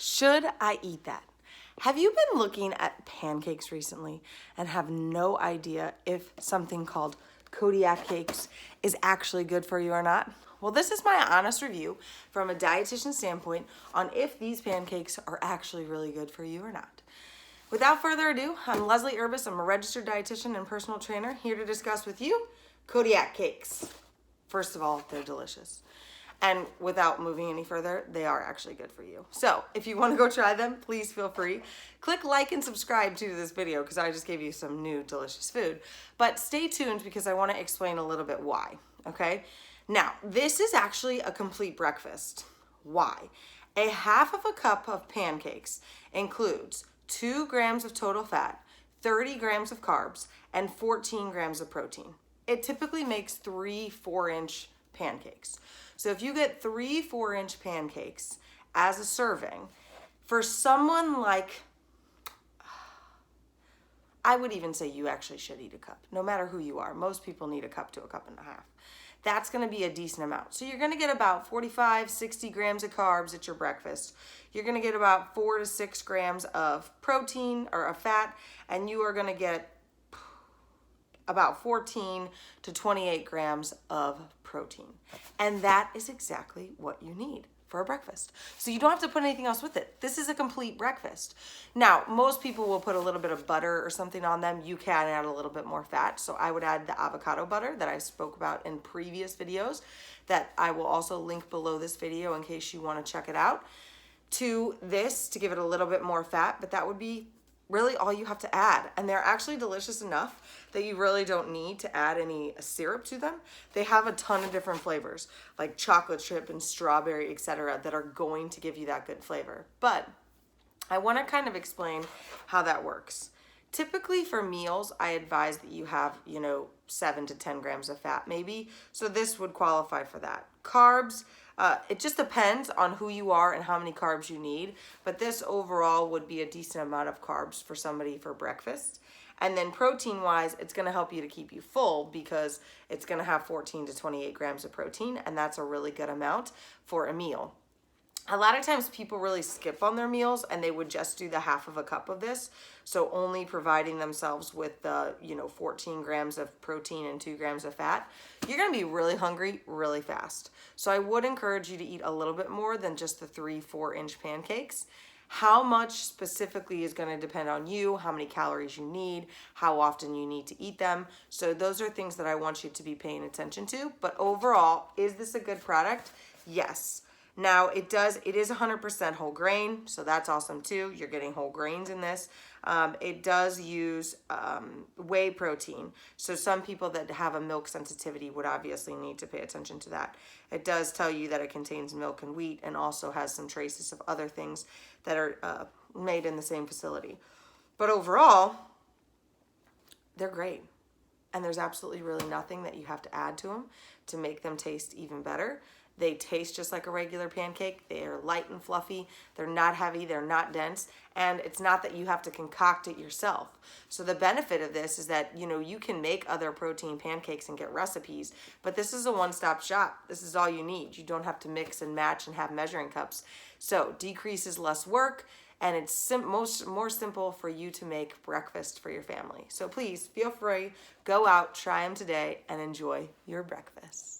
Should I eat that? Have you been looking at pancakes recently and have no idea if something called Kodiak cakes is actually good for you or not? Well, this is my honest review from a dietitian standpoint on if these pancakes are actually really good for you or not. Without further ado, I'm Leslie Urbis. I'm a registered dietitian and personal trainer here to discuss with you Kodiak cakes. First of all, they're delicious. And without moving any further, they are actually good for you. So if you want to go try them, please feel free. Click like and subscribe to this video because I just gave you some new delicious food. But stay tuned because I want to explain a little bit why, okay? Now, this is actually a complete breakfast. Why? A half of a cup of pancakes includes 2 grams of total fat, 30 grams of carbs, and 14 grams of protein. It typically makes 3 4-inch pancakes. So if you get 3 4-inch pancakes as a serving, for someone like, I would even say you actually should eat a cup, no matter who you are. Most people need a cup to a cup and a half. That's going to be a decent amount. So you're going to get about 45, 60 grams of carbs at your breakfast. You're going to get about 4 to 6 grams of protein or of fat, and you are going to get about 14 to 28 grams of protein. And that is exactly what you need for a breakfast. So you don't have to put anything else with it. This is a complete breakfast. Now, most people will put a little bit of butter or something on them. You can add a little bit more fat. So I would add the avocado butter that I spoke about in previous videos that I will also link below this video in case you want to check it out, to this to give it a little bit more fat, but that would be really all you have to add. And they're actually delicious enough that you really don't need to add any syrup to them. They have a ton of different flavors like chocolate chip and strawberry, etc., that are going to give you that good flavor. But I want to kind of explain how that works. Typically for meals, I advise that you have, 7 to 10 grams of fat maybe. So this would qualify for that. Carbs, it just depends on who you are and how many carbs you need. But this overall would be a decent amount of carbs for somebody for breakfast. And then protein wise, it's going to help you to keep you full because it's going to have 14 to 28 grams of protein. And that's a really good amount for a meal. A lot of times people really skip on their meals and they would just do the half of a cup of this. So only providing themselves with the, 14 grams of protein and 2 grams of fat. You're going to be really hungry really fast. So I would encourage you to eat a little bit more than just the 3 4-inch pancakes. How much specifically is going to depend on you, how many calories you need, how often you need to eat them. So those are things that I want you to be paying attention to. But overall, is this a good product? Yes. Now, it is 100% whole grain, so that's awesome too. You're getting whole grains in this. It does use whey protein, so some people that have a milk sensitivity would obviously need to pay attention to that. It does tell you that it contains milk and wheat and also has some traces of other things that are made in the same facility. But overall, they're great. And there's absolutely really nothing that you have to add to them to make them taste even better. They taste just like a regular pancake. They're light and fluffy. They're not heavy. They're not dense. And it's not that you have to concoct it yourself. So the benefit of this is that, you can make other protein pancakes and get recipes, but this is a one-stop shop. This is all you need. You don't have to mix and match and have measuring cups. So decreases less work, and it's more simple for you to make breakfast for your family. So please feel free, go out, try them today, and enjoy your breakfast.